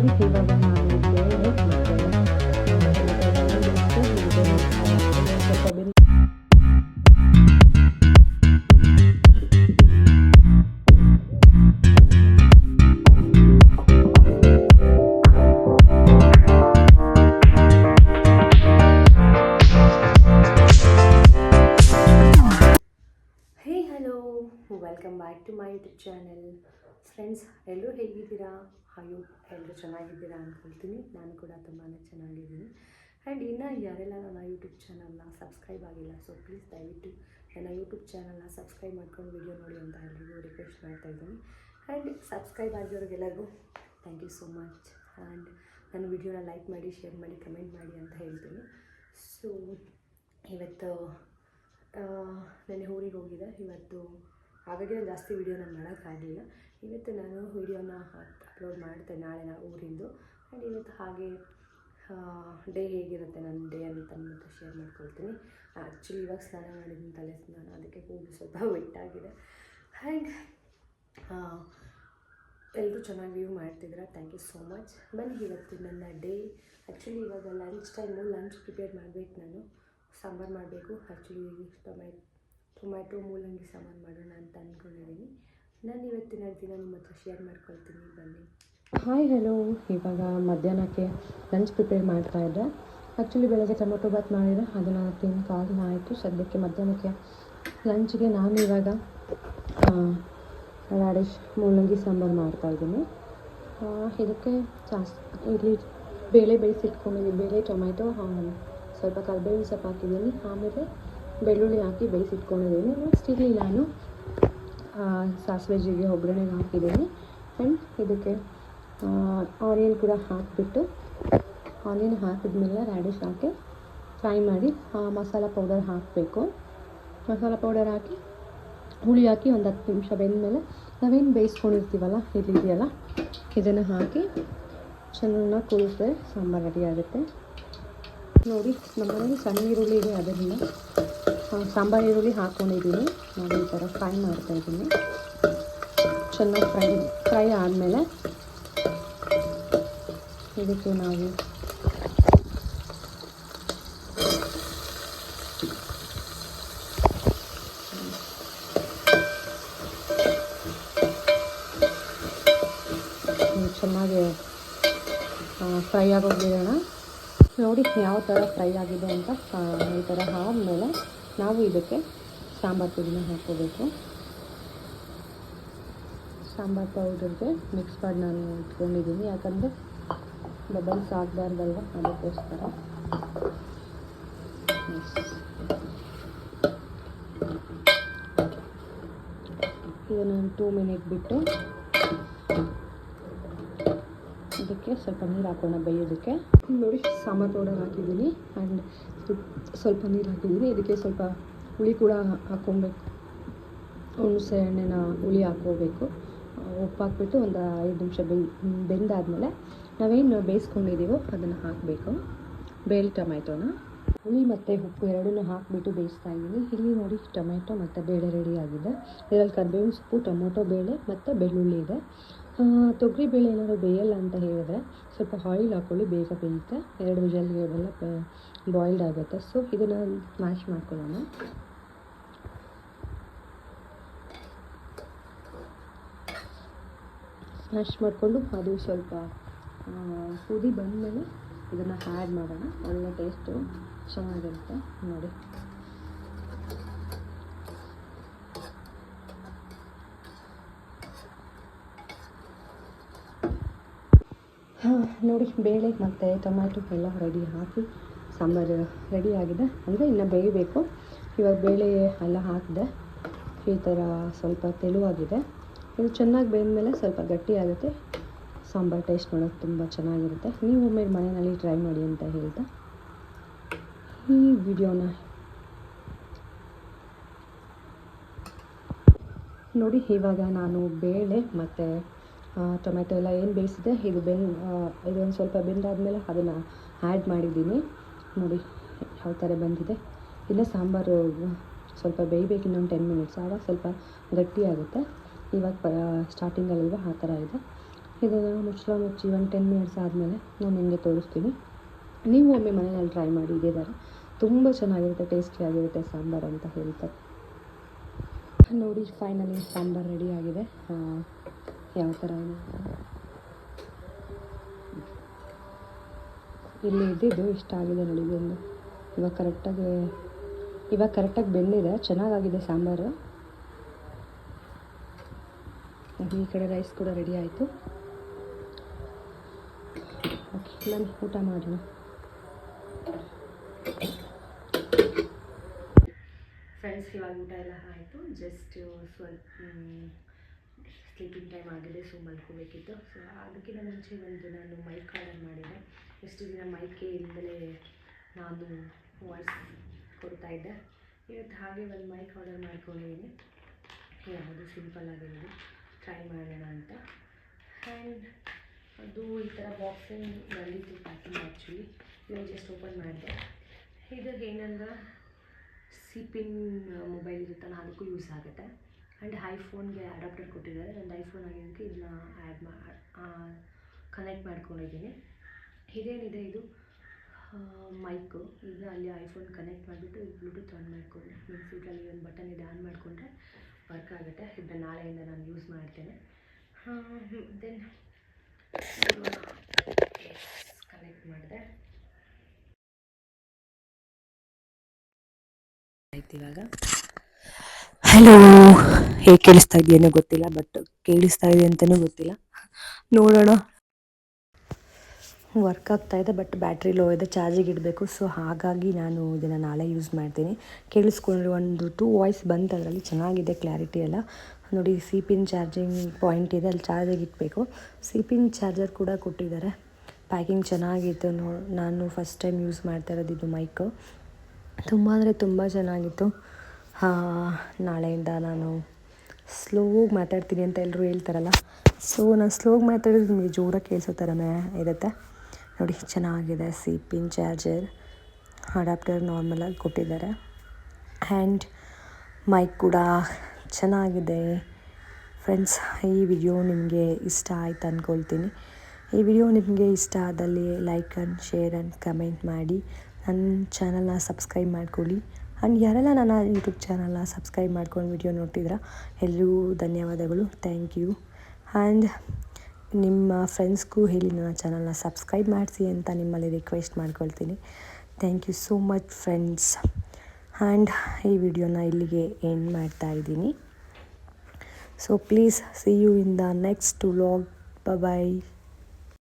ನೋಡಿ ಇವಾಗ ನಾನು ಬೇಳೆ ಮತ್ತು ಸ್ವಲ್ಪ ಬೆಂದ welcome back to my YouTube channel. Friends, ಎಲ್ಲರೂ ಹೇಗಿದ್ದೀರಾ? ಎಲ್ಲರೂ ಚೆನ್ನಾಗಿದ್ದೀರಾ ಅಂದ್ಕೊಳ್ತೀನಿ. ನಾನು ಕೂಡ ತುಂಬಾ ಚೆನ್ನಾಗಿದ್ದೀನಿ. ಆ್ಯಂಡ್ ಇನ್ನೂ ಯಾರೆಲ್ಲ ನನ್ನ ಯೂಟ್ಯೂಬ್ ಚಾನಲ್ನ ಸಬ್ಸ್ಕ್ರೈಬ್ ಆಗಿಲ್ಲ, ಸೊ ಪ್ಲೀಸ್ ದಯವಿಟ್ಟು ನನ್ನ ಯೂಟ್ಯೂಬ್ ಚಾನಲ್ನ ಸಬ್ಸ್ಕ್ರೈಬ್ ಮಾಡ್ಕೊಂಡು ವಿಡಿಯೋ ನೋಡಿ ಅಂತ ಎಲ್ರಿಗೂ ರಿಕ್ವೆಸ್ಟ್ ಮಾಡ್ತಾಯಿದ್ದೀನಿ. ಆ್ಯಂಡ್ ಸಬ್ಸ್ಕ್ರೈಬ್ ಆಗಿರೋರಿಗೆಲ್ಲರಿಗೂ thank you so much. And ನನ್ನ ವಿಡಿಯೋನ ಲೈಕ್ ಮಾಡಿ, ಶೇರ್ ಮಾಡಿ, ಕಮೆಂಟ್ ಮಾಡಿ ಅಂತ ಹೇಳ್ತೀನಿ. ಸೊ ಇವತ್ತು ನಾನು ಊರಿಗೆ ಹೋಗಿದ್ದೆ. ಇವತ್ತು ಹಾಗಾಗಿ ನಾನು ಜಾಸ್ತಿ ವೀಡಿಯೋ ನಾನು ಮಾಡೋಕ್ಕಾಗಲಿಲ್ಲ. ಇವತ್ತು ನಾನು ವೀಡಿಯೋನ ಅಪ್ಲೋಡ್ ಮಾಡ್ತೇನೆ ನಾಳೆ ಊರಿಂದು. ಆ್ಯಂಡ್ ಇವತ್ತು ಹಾಗೆ ಡೇ ಹೇಗಿರುತ್ತೆ ನನ್ನ ಡೇ ಅಂತ ಅಂದ್ಬಿಟ್ಟು ಶೇರ್ ಮಾಡ್ಕೊಳ್ತೀನಿ. ಆ್ಯಕ್ಚುಲಿ ಇವಾಗ ಸ್ನಾನ ಮಾಡಿದ್ದೀನಿ, ತಲೆ ಸ್ನಾನ, ಅದಕ್ಕೆ ಕೂದಲು ಸ್ವಲ್ಪ ವೆಟ್ಟಾಗಿದೆ. ಆ್ಯಂಡ್ ಎಲ್ಲರೂ ಚೆನ್ನಾಗಿ ವ್ಯೂ ಮಾಡ್ತಿದ್ದೀರಾ, ಥ್ಯಾಂಕ್ ಯು ಸೋ ಮಚ್. ಬನ್ನಿ ಇವತ್ತು ನನ್ನ ಡೇ. ಆ್ಯಕ್ಚುಲಿ ಇವಾಗ ಲಂಚ್ ಟೈಮು, ಲಂಚ್ ಪ್ರಿಪೇರ್ ಮಾಡಬೇಕು. ನಾನು ಸಾಂಬಾರು ಮಾಡಬೇಕು. ಆ್ಯಕ್ಚುಲಿ ಟೊಮ್ಯಾಟೊ ಮೂಲಂಗಿ ಸಾಂಬಾರು ಮಾಡೋಣ ಅಂತ ಅಂದ್ಕೊಂಡಿದ್ದೀನಿ. ನಾನು ಇವತ್ತಿನ ದಿನ ನಿಮ್ಮ ಹತ್ರ ಶೇರ್ ಮಾಡ್ಕೊಳ್ತೀನಿ, ಬನ್ನಿ. Hi hello. ಇವಾಗ ಮಧ್ಯಾಹ್ನಕ್ಕೆ ಲಂಚ್ ಪ್ರಿಪೇರ್ ಮಾಡ್ತಾಯಿದ್ದೆ. ಆ್ಯಕ್ಚುಲಿ ಬೆಳಗ್ಗೆ ಟೊಮೊಟೊ ಬಾತ್ ಮಾಡಿದರೆ ಅದನ್ನು ತಿಂದು ಕಾಲ ಆಯಿತು. ಸದ್ಯಕ್ಕೆ ಮಧ್ಯಾಹ್ನಕ್ಕೆ ಲಂಚ್ಗೆ ನಾನು ಇವಾಗ ರಾಡಿಶ್ ಮೂಲಂಗಿ ಸಾಂಬಾರು ಮಾಡ್ತಾಯಿದ್ದೀನಿ. ಇದಕ್ಕೆ ಇಲ್ಲಿ ಬೇಳೆ ಬೇಯಿಸಿಟ್ಕೊಂಡಿದ್ದೀನಿ. ಬೇಳೆ, ಟೊಮ್ಯಾಟೊ, ಸ್ವಲ್ಪ ಕರಿಬೇವಿನ ಸೊಪ್ಪು ಹಾಕಿದ್ದೀನಿ. ಆಮೇಲೆ ಬೆಳ್ಳುಳ್ಳಿ ಹಾಕಿ ಬೇಯಿಸಿಟ್ಕೊಂಡಿದ್ದೀನಿ. ನೆಕ್ಸ್ಟ್ ಇಲ್ಲಿ ನಾನು ಸಾಸಿವೆ ಜೀರಿಗೆ ಒಗ್ಗರಣೆಗೆ ಹಾಕಿದ್ದೀನಿ. ಆ್ಯಂಡ್ ಇದಕ್ಕೆ ಆನಿಯನ್ ಕೂಡ ಹಾಕಿಬಿಟ್ಟು, ಆನಿಯನ್ ಹಾಕಿದ್ಮೇಲೆ ರ್ಯಾಡಿಶ್ ಹಾಕಿ ಫ್ರೈ ಮಾಡಿ ಮಸಾಲ ಪೌಡರ್ ಹಾಕಬೇಕು. ಮಸಾಲ ಪೌಡರ್ ಹಾಕಿ ಹುಳಿ ಹಾಕಿ ಒಂದು 10 ನಿಮಿಷ ಬೆಂದಮೇಲೆ ನಾವೇನು ಬೇಯಿಸ್ಕೊಂಡಿರ್ತೀವಲ್ಲ, ಇದೆಯಲ್ಲ, ಇದನ್ನು ಹಾಕಿ ಚೆನ್ನಾಗಿ ಕುದಿಸಿದ್ರೆ ಸಾಂಬಾರು ರೆಡಿ ಆಗುತ್ತೆ. ನೋಡಿ, ನಮ್ಮನೇಲಿ ಸಣ್ಣ ಈರುಳ್ಳಿ ಇದೆ, ಅದರಿಂದ ಸಾಂಬಾರು ಈರುಳ್ಳಿ ಹಾಕ್ಕೊಂಡಿದ್ದೀನಿ. ನಾನು ಈ ಥರ ಫ್ರೈ ಮಾಡ್ತಾಯಿದ್ದೀನಿ. ಚೆನ್ನಾಗಿ ಫ್ರೈ ಆದಮೇಲೆ ಇದಕ್ಕೆ ನಾವು ಚೆನ್ನಾಗಿ ಫ್ರೈ ಆಗೋಗಿರೋಣ. ನೋಡಿ ಯಾವ ಥರ ಫ್ರೈ ಆಗಿದೆ ಅಂತ. ಈ ಥರ ಆದಮೇಲೆ ನಾವು ಇದಕ್ಕೆ ಸಾಂಬಾರು ಪುಡಿನ ಹಾಕ್ಕೋಬೇಕು. ಸಾಂಬಾರು ಪೌಡರ್ಗೆ ಮಿಕ್ಸ್ ಮಾಡಿ ನಾನು ಇಟ್ಕೊಂಡಿದ್ದೀನಿ, ಯಾಕಂದರೆ ಬಬಲ್ಸ್ ಆಗಬಾರ್ದಲ್ವ, ಅದಕ್ಕೋಸ್ಕರ. ಇದನ್ನು 2 ಮಿನಿಟ್ ಬಿಟ್ಟು ಇದಕ್ಕೆ ಸ್ವಲ್ಪ ನೀರು ಹಾಕೋಣ ಬೇಯೋದಕ್ಕೆ. ನೋಡಿ, ಸಾಂಬಾರು ಪೌಡರ್ ಹಾಕಿದ್ದೀನಿ ಆ್ಯಂಡ್ ಸ್ವಲ್ಪ ನೀರು ಹಾಕಿದ್ದೀನಿ. ಇದಕ್ಕೆ ಸ್ವಲ್ಪ ಹುಳಿ ಕೂಡ ಹಾಕ್ಕೊಬೇಕು. ಹುಣಸೆ ಹಣ್ಣಿನ ಹುಳಿ ಹಾಕ್ಕೋಬೇಕು. ಉಪ್ಪು ಹಾಕ್ಬಿಟ್ಟು ಒಂದು 5 ನಿಮಿಷ ಬೆಂದಾದಮೇಲೆ ನಾವೇನು ಬೇಯಿಸ್ಕೊಂಡಿದ್ದೀವೋ ಅದನ್ನು ಹಾಕಬೇಕು. ಬೇಳೆ ಟೊಮ್ಯಾಟೊನ ಹುಳಿ ಮತ್ತು ಉಪ್ಪು ಎರಡನ್ನೂ ಹಾಕಿಬಿಟ್ಟು ಬೇಯಿಸ್ತಾ ಇದ್ದೀನಿ. ಇಲ್ಲಿ ನೋಡಿ, ಟೊಮ್ಯಾಟೊ ಮತ್ತು ಬೇಳೆ ರೆಡಿ ಆಗಿದೆ. ಇದರಲ್ಲಿ ಕರಿಬೇವಿನ ಸೊಪ್ಪು, ಟೊಮೊಟೊ ಬೇಳೆ ಮತ್ತು ಬೆಳ್ಳುಳ್ಳಿ ಇದೆ. ತೊಗರಿ ಬೇಳೆ ಏನಾದರೂ ಬೇಯಲ್ಲ ಅಂತ ಹೇಳಿದ್ರೆ ಸ್ವಲ್ಪ ಆಯಿಲ್ ಹಾಕ್ಕೊಳ್ಳಿ, ಬೇಗ ಬೇಯುತ್ತೆ. 2 ವಿಷಲ್ಗೆ ಎಲ್ಲ ಬಾಯ್ಲ್ಡ್ ಆಗುತ್ತೆ. ಸೊ ಇದನ್ನು ಸ್ಮ್ಯಾಶ್ ಮಾಡ್ಕೊಳ್ಳೋಣ. ಸ್ಮ್ಯಾಶ್ ಮಾಡಿಕೊಂಡು ಅದು ಸ್ವಲ್ಪ ಕುದಿ ಬಂದಮೇಲೆ ಇದನ್ನು ಆ್ಯಡ್ ಮಾಡೋಣ. ಒಳ್ಳೆ ಟೇಸ್ಟು ಚೆನ್ನಾಗಿರುತ್ತೆ. ನೋಡಿ, ನೋಡಿ, ಬೇಳೆ ಮತ್ತು ಟೊಮ್ಯಾಟೊ ಎಲ್ಲ ರೆಡಿ ಹಾಕಿ ಸಾಂಬಾರು ರೆಡಿಯಾಗಿದೆ. ಅಂದರೆ ಇನ್ನು ಬೇಯಬೇಕು. ಇವಾಗ ಬೇಳೆ ಎಲ್ಲ ಹಾಕಿದೆ. ಈ ಥರ ಸ್ವಲ್ಪ ತೆಳುವಾಗಿದೆ. ಇದು ಚೆನ್ನಾಗಿ ಬೇಯ್ದಮೇಲೆ ಸ್ವಲ್ಪ ಗಟ್ಟಿಯಾಗುತ್ತೆ. ಸಾಂಬಾರು ಟೇಸ್ಟ್ ಮಾಡೋದು ತುಂಬ ಚೆನ್ನಾಗಿರುತ್ತೆ. ನೀವು ಒಮ್ಮೆ ಮನೆಯಲ್ಲಿ ಟ್ರೈ ಮಾಡಿ ಅಂತ ಹೇಳ್ತಾ ಈ ವಿಡಿಯೋನ ನೋಡಿ. ಇವಾಗ ನಾನು ಬೇಳೆ ಮತ್ತು ಟೊಮ್ಯಾಟೊ ಎಲ್ಲ ಏನು ಬೇಯಿಸಿದೆ, ಇದೊಂದು ಸ್ವಲ್ಪ ಬೆಂದಾದಮೇಲೆ ಅದನ್ನು ಆ್ಯಡ್ ಮಾಡಿದ್ದೀನಿ. ನೋಡಿ ಯಾವ ಥರ ಬಂದಿದೆ. ಇನ್ನು ಸಾಂಬಾರು ಸ್ವಲ್ಪ ಬೇಯಬೇಕು, ಇನ್ನೊಂದು 10 ಮಿನಿಟ್ಸ್. ಆವಾಗ ಸ್ವಲ್ಪ ಗಟ್ಟಿಯಾಗುತ್ತೆ. ಇವಾಗ ಸ್ಟಾರ್ಟಿಂಗಲ್ಲಿರುವ ಆ ಥರ ಇದೆ. ಇದನ್ನು ಮುಚ್ಚಿ ಒಂದು 10 ಮಿನಿಟ್ಸ್ ಆದಮೇಲೆ ನಾನು ನಿಮಗೆ ತೋರಿಸ್ತೀನಿ. ನೀವು ಒಮ್ಮೆ ಮನೆಯಲ್ಲಿ ಟ್ರೈ ಮಾಡಿ ಇದೇ ಥರ. ತುಂಬ ಚೆನ್ನಾಗಿರುತ್ತೆ, ಟೇಸ್ಟಿಯಾಗಿರುತ್ತೆ ಸಾಂಬಾರು ಅಂತ ಹೇಳ್ತಾರೆ. ನೋಡಿ ಫೈನಲಿ ಸಾಂಬಾರು ರೆಡಿ ಆಗಿದೆ. ಯಾವ ಥರ ಇದೆ ಇಲ್ಲಿ ಇದ್ದಿದ್ದು ಇಷ್ಟ ಆಗಿದೆ ನೋಡಿ. ಇದೊಂದು ಇವಾಗ ಕರೆಕ್ಟಾಗಿ ಬೆಂದಿದೆ, ಚೆನ್ನಾಗಾಗಿದೆ ಸಾಂಬಾರು. ಈ ಕಡೆ ರೈಸ್ ಕೂಡ ರೆಡಿ ಆಯಿತು. ಓಕೆ, ನಾನು ಊಟ ಮಾಡೋಣ. ಫ್ರೆಂಡ್ಸ್, ಇವಾಗ ಊಟ ಎಲ್ಲ ಆಯಿತು. ಜಸ್ಟ್ ಸ್ವಲ್ಪ ಸ್ಲೀಪಿಂಗ್ ಟೈಮ್ ಆಗಿದೆ, ಸೊ ಮಲ್ಕೋಬೇಕಿತ್ತು. ಸೊ ಅದಕ್ಕಿಂತ ಮುಂಚೆ ನಾನು ಮೈಕ್ ಆರ್ಡರ್ ಮಾಡಿದ್ದೆ. ಎಷ್ಟು ದಿನ ಮೈಕೆ ಇಲ್ಲದಲೇ ನಾನು ವಾಯ್ಸ್ ಕೊಡ್ತಾಯಿದ್ದೆ. ಇವತ್ತು ಹಾಗೆ ಒಂದು ಮೈಕ್ ಆರ್ಡರ್ ಮಾಡ್ಕೊಂಡಿದ್ದೀನಿ. ಯಾವುದು ಸಿಂಪಲ್ ಆಗಿರೋದು, ಟ್ರೈ ಮಾಡೋಣ ಅಂತ. ಆ್ಯಂಡ್ ಅದು ಈ ಥರ ಬಾಕ್ಸಿಂಗ್ ಬಂದಿತ್ತು ಪ್ಯಾಕಿಂಗ್. ಆ್ಯಕ್ಚುಲಿ ಇವಾಗ ಜಸ್ಟ್ ಓಪನ್ ಮಾಡಿದೆ. ಇದು ಏನಂದ್ರೆ ಸಿಪಿನ್ ಮೊಬೈಲ್ ಇರುತ್ತಲ್ಲ, ಅದಕ್ಕೂ ಯೂಸ್ ಆಗುತ್ತೆ. ಆ್ಯಂಡ್ ಐಫೋನ್ಗೆ ಅಡಾಪ್ಟರ್ ಕೊಟ್ಟಿದ್ದಾರೆ. ನನ್ನ ಐಫೋನ್ ಆಗಿದ್ದಕ್ಕೆ ಇದನ್ನ ಕನೆಕ್ಟ್ ಮಾಡ್ಕೊಂಡಿದ್ದೀನಿ. ಇದೇನಿದೆ ಇದು ಮೈಕು. ಈಗ ಅಲ್ಲಿ ಐಫೋನ್ ಕನೆಕ್ಟ್ ಮಾಡಿಬಿಟ್ಟು ಬ್ಲೂಟೂತ್ ಆನ್ ಮಾಡಿಕೊಂಡ್ರೆ, ಮೀನ್ಸ್ ಇದರಲ್ಲಿ ಒಂದು ಬಟನ್ ಇದೆ, ಆನ್ ಮಾಡಿಕೊಂಡ್ರೆ ವರ್ಕ್ ಆಗುತ್ತೆ. ಇದನ್ನ ನಾಳೆಯಿಂದ ನಾನು ಯೂಸ್ ಮಾಡ್ತೇನೆ. ದೆನ್ ಕನೆಕ್ಟ್ ಮಾಡಿದೆ ಆಯ್ತು. ಇವಾಗ ಹಲೋ, ಹೇಗೆ ಕೇಳಿಸ್ತಾ ಇದೆಯೇನೋ ಗೊತ್ತಿಲ್ಲ, ಬಟ್ ಕೇಳಿಸ್ತಾ ಇದೆ ಅಂತಲೂ ಗೊತ್ತಿಲ್ಲ, ನೋಡೋಣ. ವರ್ಕ್ ಆಗ್ತಾಯಿದೆ, ಬಟ್ ಬ್ಯಾಟ್ರಿ ಲೋ ಇದೆ, ಚಾರ್ಜಿಗೆ ಇಡಬೇಕು. ಸೊ ಹಾಗಾಗಿ ನಾನು ಇದನ್ನು ನಾಳೆ ಯೂಸ್ ಮಾಡ್ತೀನಿ. ಕೇಳಿಸ್ಕೊಂಡ್ರೆ ಒಂದು 2 ವಾಯ್ಸ್ ಬಂತು ಅದರಲ್ಲಿ, ಚೆನ್ನಾಗಿದೆ ಕ್ಲಾರಿಟಿ ಎಲ್ಲ. ನೋಡಿ, ಸಿಪಿನ್ ಚಾರ್ಜಿಂಗ್ ಪಾಯಿಂಟ್ ಇದೆ, ಅಲ್ಲಿ ಚಾರ್ಜಿಗೆ ಇಡಬೇಕು. ಸಿಪಿನ್ ಚಾರ್ಜರ್ ಕೂಡ ಕೊಟ್ಟಿದ್ದಾರೆ. ಪ್ಯಾಕಿಂಗ್ ಚೆನ್ನಾಗಿತ್ತು. ನಾನು ಫಸ್ಟ್ ಟೈಮ್ ಯೂಸ್ ಮಾಡ್ತಾ ಇರೋದು ಇದು ಮೈಕು. ತುಂಬ ಅಂದರೆ ತುಂಬ ಚೆನ್ನಾಗಿತ್ತು. ನಾಳೆಯಿಂದ ನಾನು ಸ್ಲೋಗಿ ಮಾತಾಡ್ತೀನಿ ಅಂತ ಎಲ್ಲರೂ ಹೇಳ್ತಾರಲ್ಲ, ಸೊ ನಾನು ಸ್ಲೋಗಿ ಮಾತಾಡಿದ್ರೆ ನಿಮಗೆ ಜೋರಾಗಿ ಕೇಳಿಸೋ ಥರನೇ ಇರುತ್ತೆ. ನೋಡಿ, ಚೆನ್ನಾಗಿದೆ. ಸಿಪಿನ್ ಚಾರ್ಜರ್, ಅಡಾಪ್ಟರ್ ನಾರ್ಮಲಾಗಿ ಕೊಟ್ಟಿದ್ದಾರೆ. ಆ್ಯಂಡ್ ಮೈಕ್ ಕೂಡ ಚೆನ್ನಾಗಿದೆ. ಫ್ರೆಂಡ್ಸ್, ಈ ವಿಡಿಯೋ ನಿಮಗೆ ಇಷ್ಟ ಆಯ್ತು ಅಂದ್ಕೊಳ್ತೀನಿ. ಈ ವಿಡಿಯೋ ನಿಮಗೆ ಇಷ್ಟ ಆದಲ್ಲಿ like and share and comment ಮಾಡಿ. ನನ್ನ ಚಾನಲ್ನ ಸಬ್ಸ್ಕ್ರೈಬ್ ಮಾಡ್ಕೊಳ್ಳಿ. ಆ್ಯಂಡ್ ಯಾರೆಲ್ಲ ನನ್ನ ಯೂಟ್ಯೂಬ್ ಚಾನಲ್ನ ಸಬ್ಸ್ಕ್ರೈಬ್ ಮಾಡ್ಕೊಂಡು ವಿಡಿಯೋ ನೋಡ್ತಿದ್ದೀರಾ, ಎಲ್ಲರಿಗೂ ಧನ್ಯವಾದಗಳು. Thank you. ಆ್ಯಂಡ್ ನಿಮ್ಮ ಫ್ರೆಂಡ್ಸ್ಗೂ ಹೇಳಿ ನನ್ನ ಚಾನಲ್ನ ಸಬ್ಸ್ಕ್ರೈಬ್ ಮಾಡಿಸಿ ಅಂತ ನಿಮ್ಮಲ್ಲಿ ರಿಕ್ವೆಸ್ಟ್ ಮಾಡ್ಕೊಳ್ತೀನಿ. Thank you so much friends. And ಈ ವಿಡಿಯೋನ ಇಲ್ಲಿಗೆ ಎಂಡ್ ಮಾಡ್ತಾಯಿದ್ದೀನಿ. So please see you in the next vlog. Bye.